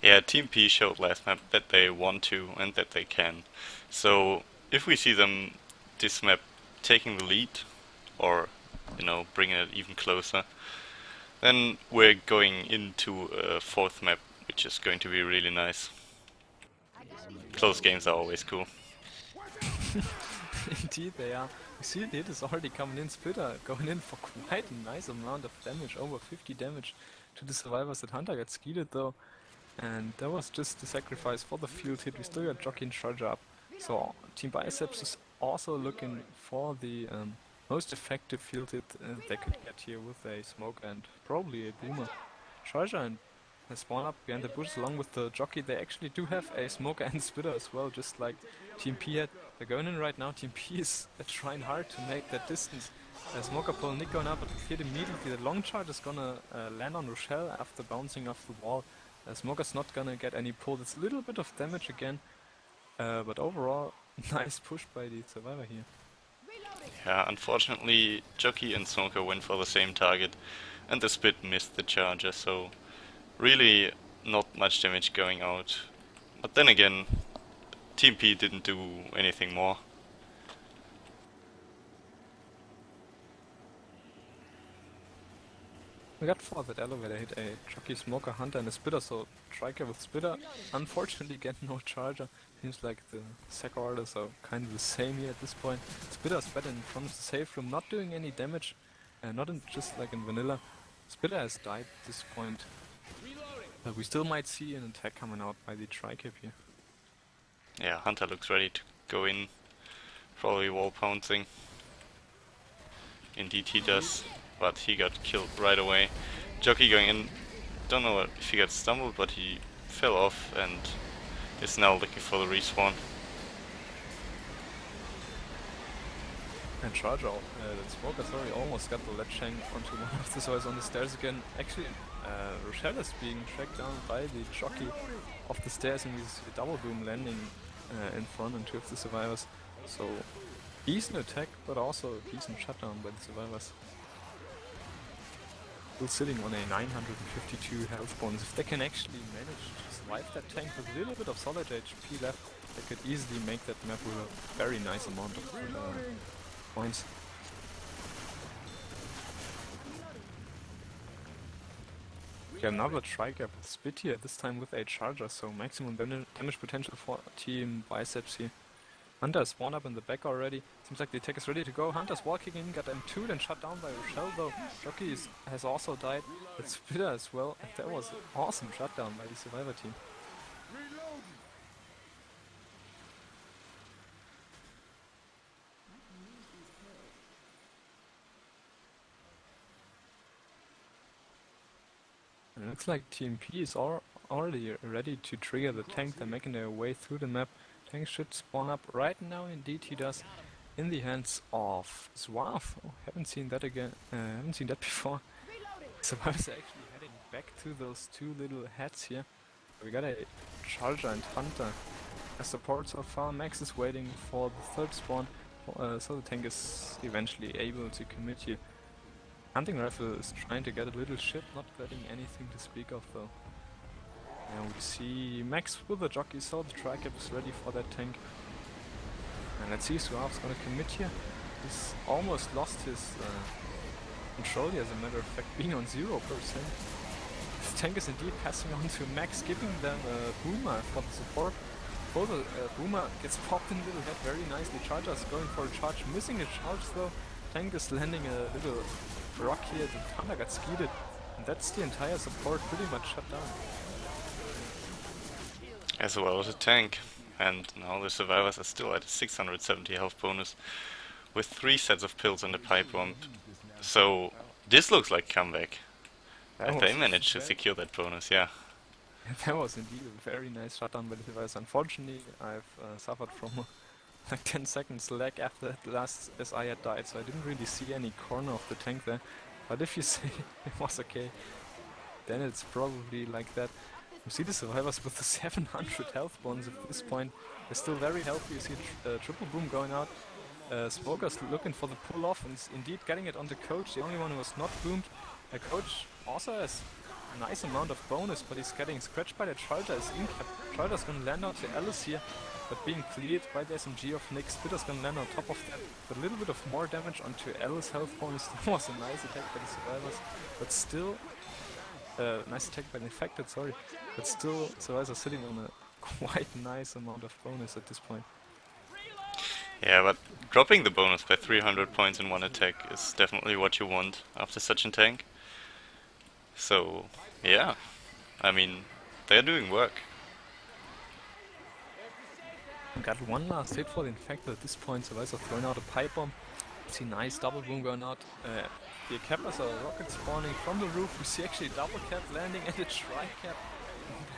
Yeah, Team P showed last map that they want to and that they can. So if we see them this map taking the lead, or you know, bringing it even closer, then we're going into a fourth map, which is going to be really nice. Close games are always cool. Indeed they are. You see the hit is already coming in, Splitter going in for quite a nice amount of damage, over 50 damage to the survivors. That Hunter got skeeted though, and that was just the sacrifice for the field hit. We still got Jockey and Charger up, so Team Biceps is also looking for the most effective field hit they could get here with a smoke and probably a boomer. Charger and spawn up behind the bushes along with the Jockey. They actually do have a smoker and Splitter as well, just like Team P had. They're going in right now. Team P is trying hard to make that distance. Smoker pull Nick going up, but hit immediately. The long charge is gonna land on Rochelle after bouncing off the wall. Smoker's not gonna get any pull. It's a little bit of damage again, but overall, nice push by the survivor here. Yeah, unfortunately, Jockey and Smoker went for the same target, and the spit missed the charger, so really not much damage going out. But then again, Team P didn't do anything more. We got for that elevator hit a Jockey, Smoker, Hunter and a Spitter, so Striker with Spitter unfortunately get no charger. Seems like the sack orders are kind of the same here at this point. Spitter's better in front of the safe room, not doing any damage, not in, just like in vanilla. Spitter has died at this point. But we still might see an attack coming out by the Tri-Cap here. Yeah, Hunter looks ready to go in. Probably wall pouncing. Indeed he does, but he got killed right away. Jockey going in, don't know if he got stumbled, but he fell off and is now looking for the respawn. And Charger, that Smoker, sorry, almost got the ledge hang onto one of the survivors on the stairs again. Actually, Rochelle is being tracked down by the Jockey off the stairs, and we see a double boom landing in front on two of the survivors. So, decent attack, but also a decent shutdown by the survivors. Still sitting on a 952 health bonus. If they can actually manage to survive that tank with a little bit of solid HP left, they could easily make that map with a very nice amount of points. We have another Tri-Cap with Spit here, this time with a Charger, so maximum damage potential for Team Biceps here. Hunter spawned up in the back already. Seems like the attack is ready to go. Hunter's wall kicking in, got M2'd and shut down by Rochelle though. Jockey has also died, but Spitter as well. And that was an awesome shutdown by the survivor team. And it looks like Team P is already ready to trigger the tank. They're making their way through the map. Tank should spawn up right now, indeed he does, in the hands of Zwaff. Oh, haven't seen that again, haven't seen that before. Survivors are actually heading back to those two little heads here. We got a Charger and Hunter as support so far. Max is waiting for the third spawn, so the tank is eventually able to commit here. Hunting Rifle is trying to get a little ship, not getting anything to speak of though. And we see Max with the Jockey, so the Tri-Cap is ready for that tank. And let's see, Suav's gonna commit here. He's almost lost his control here, as a matter of fact, being on 0%. This tank is indeed passing on to Max, giving them a Boomer for the support. Both Boomer gets popped in the little head very nicely. Charger's going for a charge, missing a charge though. Tank is landing a little rock here, the Thunder got skeeted. And that's the entire support pretty much shut down. As well as a tank, and now the survivors are still at a 670 health bonus with 3 sets of pills and a pipe bomb. So this looks like comeback. And they managed to secure that bonus, yeah. That was indeed a very nice shutdown by the device. Unfortunately, I've suffered from like 10 seconds lag after the last SI had died, so I didn't really see any corner of the tank there. But if you say it was okay, then it's probably like that. You see the survivors with the 700 health bonus at this point. They're still very healthy. You see triple boom going out. Smoker's looking for the pull off and is indeed getting it on the coach. The only one who was not boomed Coach also has a nice amount of bonus, but he's getting scratched by the Charger. Is in cap. Charger's gonna land onto Alice here, but being cleared by the SMG of Nick. Spitter's gonna land on top of that. With a little bit of more damage onto Alice health bonus. That was a nice attack by the survivors, but still nice attack by the infected. Sorry, but still survivors are sitting on a quite nice amount of bonus at this point. Yeah, but dropping the bonus by 300 points in one attack is definitely what you want after such a tank. So, yeah, I mean, they're doing work. Got one last hit for the infected at this point, so Survivors are throwing out a pipe bomb. See nice double boom going out. The cappers are rocket spawning from the roof. We see actually double cap landing and a tri-cap.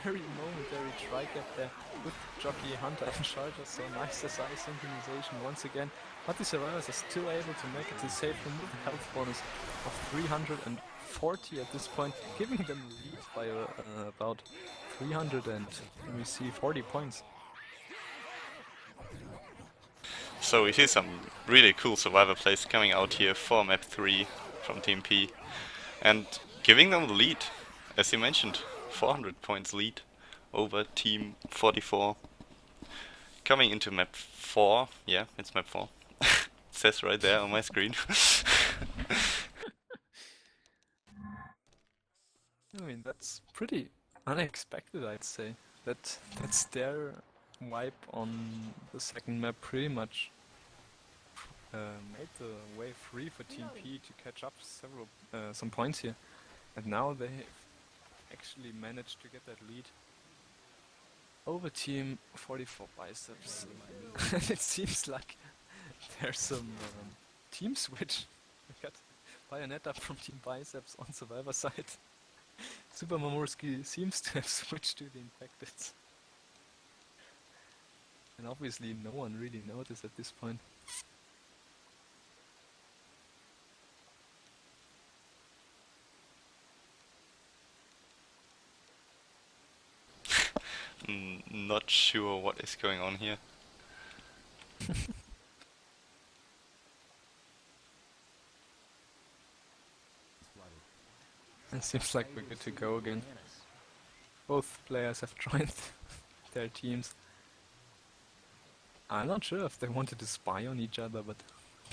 Very momentary tri-cap there with Jockey, Hunter and Charger, so nice SI synchronization once again. But the survivors are still able to make it to safe remove the health bonus of 340 at this point, giving them a lead by about 340 points. So we see some really cool survivor plays coming out here for map 3 from Team P and giving them the lead, as you mentioned. 400 points lead over Team 44. Coming into map 4, yeah, it's map 4. It says right there on my screen. I mean, that's pretty unexpected, I'd say. That's their wipe on the second map pretty much made the way free for Team P to catch up some points here. And now they actually managed to get that lead over Team 44 Biceps. It seems like there's some team switch. We got Bayonetta from Team Biceps on Survivor side. Super Mamorski seems to have switched to the infected. And obviously no one really noticed at this point. Not sure what is going on here. It seems like we're good to go again. Both players have joined their teams. I'm not sure if they wanted to spy on each other, but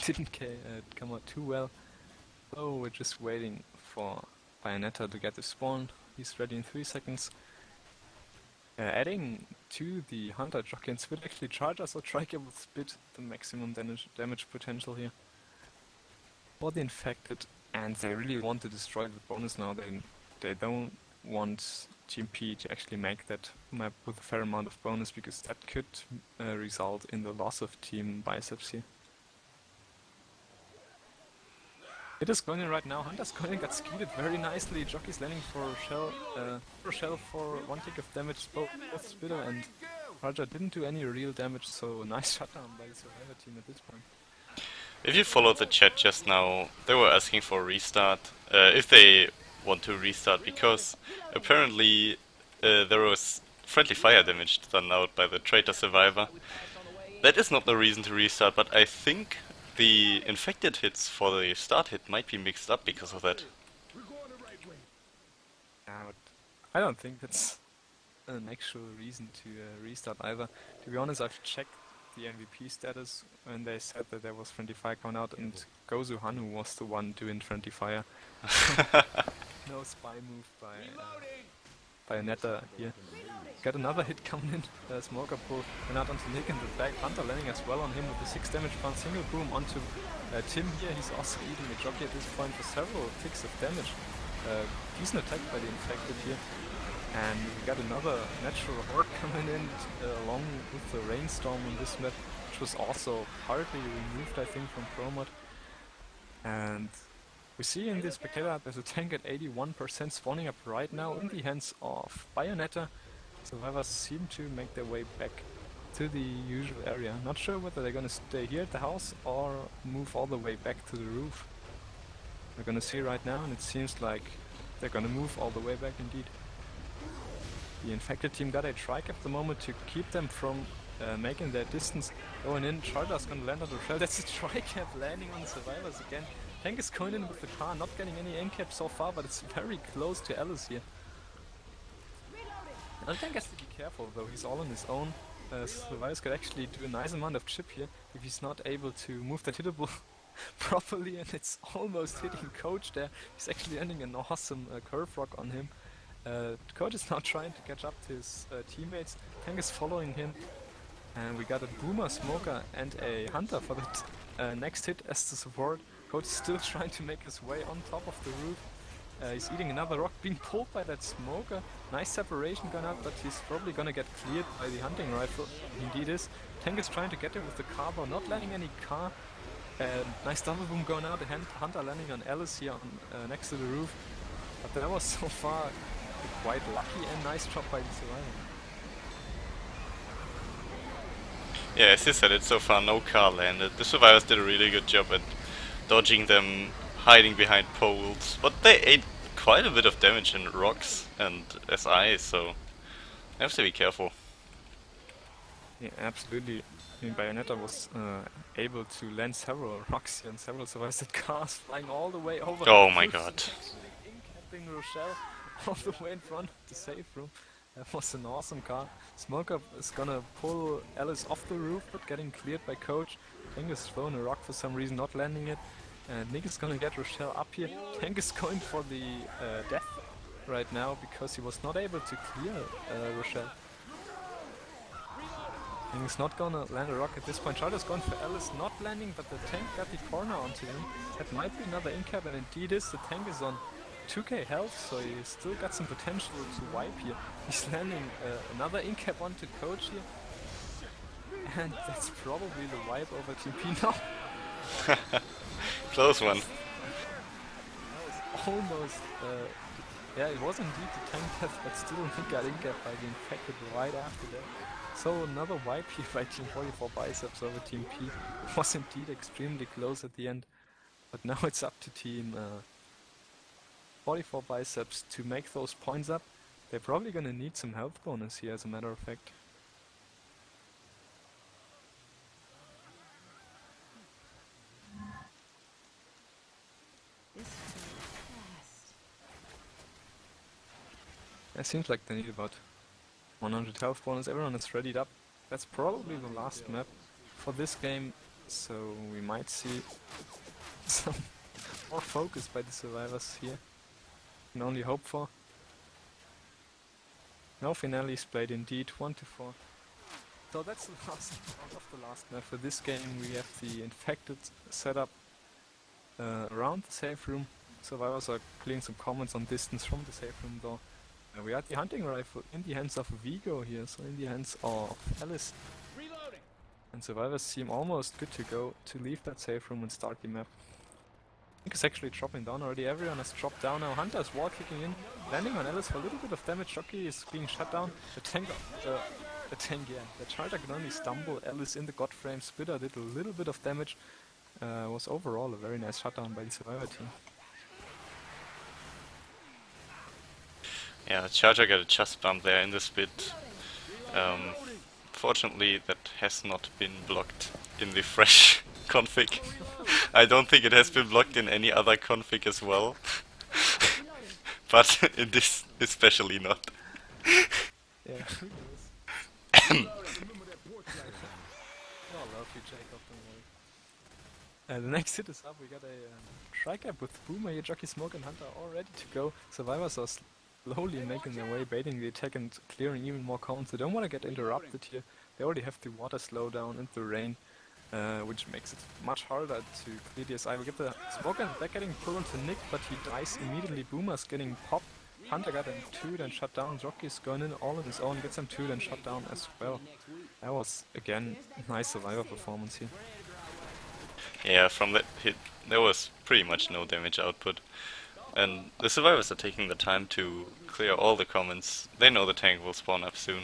didn't come out too well. So we're just waiting for Bayonetta to get the spawn. He's ready in 3 seconds. Adding to the Hunter, Jockey and Spit actually Charger, so Triker will spit the maximum damage potential here for the infected, and they really want to destroy the bonus now. They don't want Team P to actually make that map with a fair amount of bonus, because that could result in the loss of Team Biceps here. It is going in right now. Hunter's going in, got skeeted very nicely. Jockey's landing for a shell for 1 tick of damage. Both Spitter and Raja didn't do any real damage, so nice shutdown by the survivor team at this point. If you followed the chat just now, they were asking for a restart, if they want to restart, because apparently there was friendly fire damage done out by the traitor survivor. That is not the reason to restart, but I think the infected hits for the start hit might be mixed up because of that. But I don't think that's an actual reason to restart either. To be honest, I've checked the MVP status when they said that there was friendly fire coming out, and Gozu Hanu was the one doing friendly fire. No spy move by Bayonetta here. Got another hit coming in. Smoker pull went out onto Nick in the back. Hunter landing as well on him with the 6 damage bound. Single boom onto Tim here. He's also eating a jockey at this point for several ticks of damage. Decent attack by the infected here. And we got another natural horde coming in along with the rainstorm on this map, which was also partly removed, I think, from ProMod. And we see in this spectator there's a tank at 81% spawning up right now in the hands of Bayonetta. Survivors seem to make their way back to the usual area. Not sure whether they're gonna stay here at the house or move all the way back to the roof. We're gonna see right now, and it seems like they're gonna move all the way back indeed. The infected team got a trike at the moment to keep them from making their distance. Going in, Charter's gonna land on the trail. That's a tricap landing on the survivors again. Tank is going in with the car, not getting any in-cap so far, but it's very close to Alice here. And Tank has to be careful though, he's all on his own. Survivors could actually do a nice amount of chip here if he's not able to move that hittable properly, and it's almost hitting Coach there. He's actually ending an awesome curve rock on him. Coach is now trying to catch up to his teammates. Tank is following him. And we got a Boomer, Smoker and a Hunter for the next hit as the support. Coach is still trying to make his way on top of the roof. He's eating another rock, being pulled by that Smoker. Nice separation going out, but he's probably gonna get cleared by the hunting rifle. He indeed is. Tank is trying to get him with the car, but not landing any car. Nice double boom going out. Hunter landing on Alice here on, next to the roof. But that was so far quite lucky and nice job by the survivor. Yeah, as you said, so far no car landed. The survivors did a really good job at dodging them, hiding behind poles, but they ate quite a bit of damage in rocks and SI, so they have to be careful. Yeah, absolutely. I mean, Bayonetta was able to land several rocks here and several survivors had cars flying all the way over. Oh my god. Actually incapping Rochelle all the way in front of the safe room. That was an awesome car. Smoker is gonna pull Alice off the roof, but getting cleared by Coach. Tank is throwing a rock for some reason, not landing it. And Nick is gonna get Rochelle up here. Tank is going for the death right now because he was not able to clear Rochelle. And he's not gonna land a rock at this point. Charter's going for Alice, not landing, but the tank got the corner onto him. That might be another incap, and indeed is. The tank is on 2k health, so he still got some potential to wipe here. He's landing another incap onto Coach here. And that's probably the wipe over TP now. Close one. That was almost, yeah, it was indeed the tank death, but still Nick got incapped by the infected right after that. So another wipe here by Team 44 Biceps over Team P. It was indeed extremely close at the end, but now it's up to Team 44 Biceps to make those points up. They're probably gonna need some health bonus here, as a matter of fact. It seems like they need about 100 health bonus. Everyone is readied up. That's probably the last map for this game, so we might see some more focus by the survivors here. Can only hope for. No finales played indeed, 1 to 4. So that's the last round of the last map. For this game we have the infected setup around the safe room. Survivors are clearing some comments on distance from the safe room though. We had the hunting rifle in the hands of Vigo here, so in the hands of Alice. Reloading. And survivors seem almost good to go to leave that safe room and start the map. Nick is actually dropping down already. Everyone has dropped down now. Hunter is wall kicking in, landing on Alice for a little bit of damage. Jockey is being shut down. The Charger can only stumble Alice in the god frame. Spitter did a little bit of damage. Was overall a very nice shutdown by the survivor team. Yeah, Charger got a chest bump there in the spit. Fortunately, that has not been blocked in the fresh config. I don't think it has been blocked in any other config as well. But in this especially not. Yeah. Oh, love you, Jacob. Don't worry. The next hit is up. We got a tri-cap with Boomer here. Jockey, Smoke, and Hunter all ready to go. Survivors are slowly making their way, baiting the attack and clearing even more counts. They don't want to get interrupted here. They already have the water slowdown and the rain, which makes it much harder to clear the SI. We get the Smoker and back getting pulled into Nick, but he dies immediately. Boomer's getting popped. Hunter got him 2, then shut down. Jockey's going in all on his own, gets him 2, then shut down as well. That was, again, a nice survivor performance here. Yeah, from that hit there was pretty much no damage output. And the survivors are taking the time to clear all the commons. They know the tank will spawn up soon,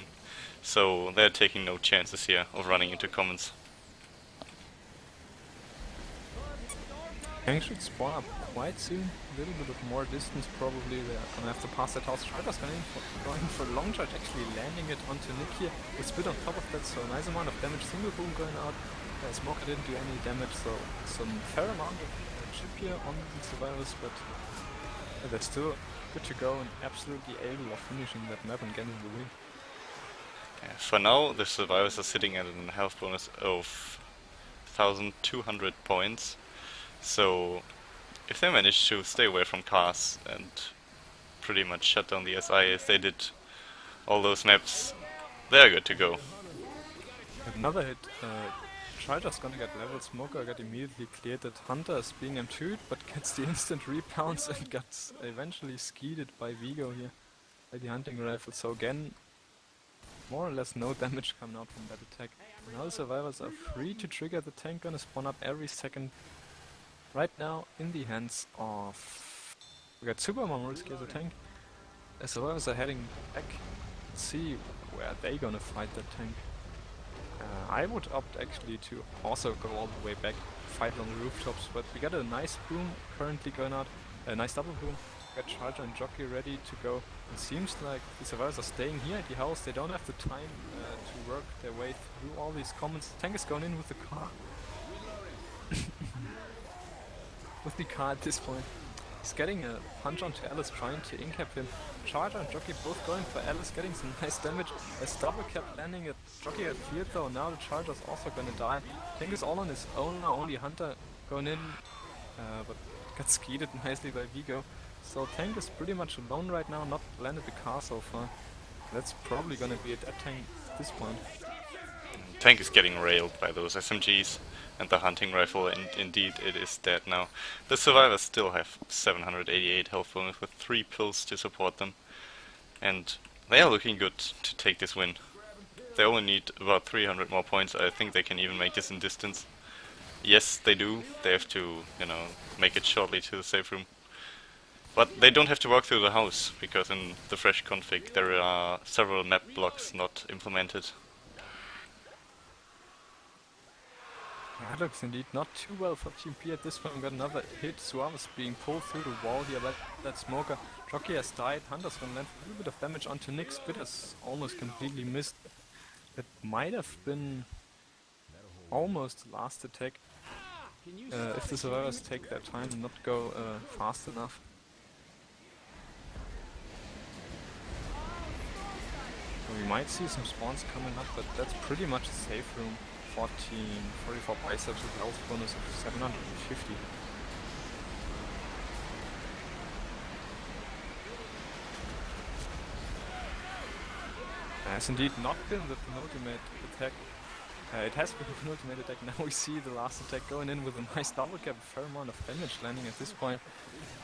so they're taking no chances here of running into commons. Tank should spawn up quite soon. A little bit of more distance probably. They're gonna have to pass that house. Strider's going for a long charge, actually landing it onto Nick here. With spit on top of that, so a nice amount of damage. Single boom going out. Smoker didn't do any damage, so some fair amount of chip here on the survivors, but they're still good to go and absolutely able of finishing that map and getting the win. Yeah, for now, the survivors are sitting at a health bonus of 1,200 points. So, if they manage to stay away from cars and pretty much shut down the SI as they did all those maps, they're good to go. Another hit. Charger's gonna get level. Smoker got immediately cleared. That Hunter is being M2'd, but gets the instant rebounds and gets eventually skeeted by Vigo here by the hunting rifle. So again, more or less no damage coming out from that attack. Now the survivors are free to trigger. The tank gonna spawn up every second. Right now in the hands of... We got Super Mamurski as a tank. The survivors are heading back. Let's see where they gonna fight that tank. I would opt actually to also go all the way back, fight on the rooftops, but we got a nice boom currently going out, a nice double boom. We got Charger and Jockey ready to go. It seems like the survivors are staying here at the house. They don't have the time to work their way through all these commons. Tank is going in with the car. With the car at this point. He's getting a punch onto Alice, trying to incap him. Charger and Jockey both going for Alice, getting some nice damage. As double cap landing it. Jockey got cleared though, now the Charger's also gonna die. Tank is all on his own now, only Hunter going in, but got skeeted nicely by Vigo. So Tank is pretty much alone right now, not landed the car so far. That's probably gonna be a dead tank at this point. Tank is getting railed by those SMGs and the hunting rifle, and indeed it is dead now. The survivors still have 788 health bonus with 3 pills to support them, and they are looking good to take this win. They only need about 300 more points. I think they can even make this in distance. Yes, they do. They have to, make it shortly to the safe room. But they don't have to walk through the house, because in the fresh config there are several map blocks not implemented. That looks indeed not too well for Team P at this point. We got another hit. Suave being pulled through the wall here by that Smoker. Jockey has died. Hunter's gonna land a little bit of damage onto Nick. Spitter's almost completely missed. That might have been almost the last attack. If the survivors take their time and not go fast enough. So we might see some spawns coming up, but that's pretty much a safe room. 44 Biceps with health bonus of 750. Has indeed not been the penultimate attack. It has been the penultimate attack. Now we see the last attack going in with a nice double cap, a fair amount of damage landing at this point.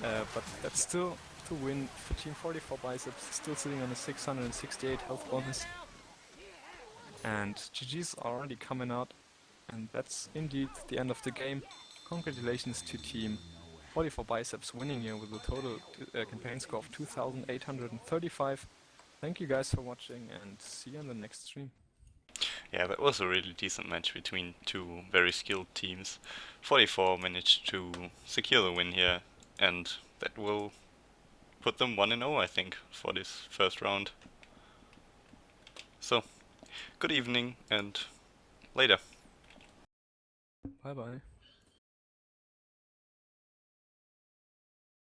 But that's still to win for Team 44 Biceps, still sitting on a 668 health bonus. And GG's are already coming out, and that's indeed the end of the game. Congratulations to Team 44 Biceps winning here with a total campaign score of 2,835. Thank you guys for watching, and see you on the next stream. Yeah, that was a really decent match between two very skilled teams. 44 managed to secure the win here, and that will put them 1-0, I think, for this first round. So, good evening and later. Bye bye.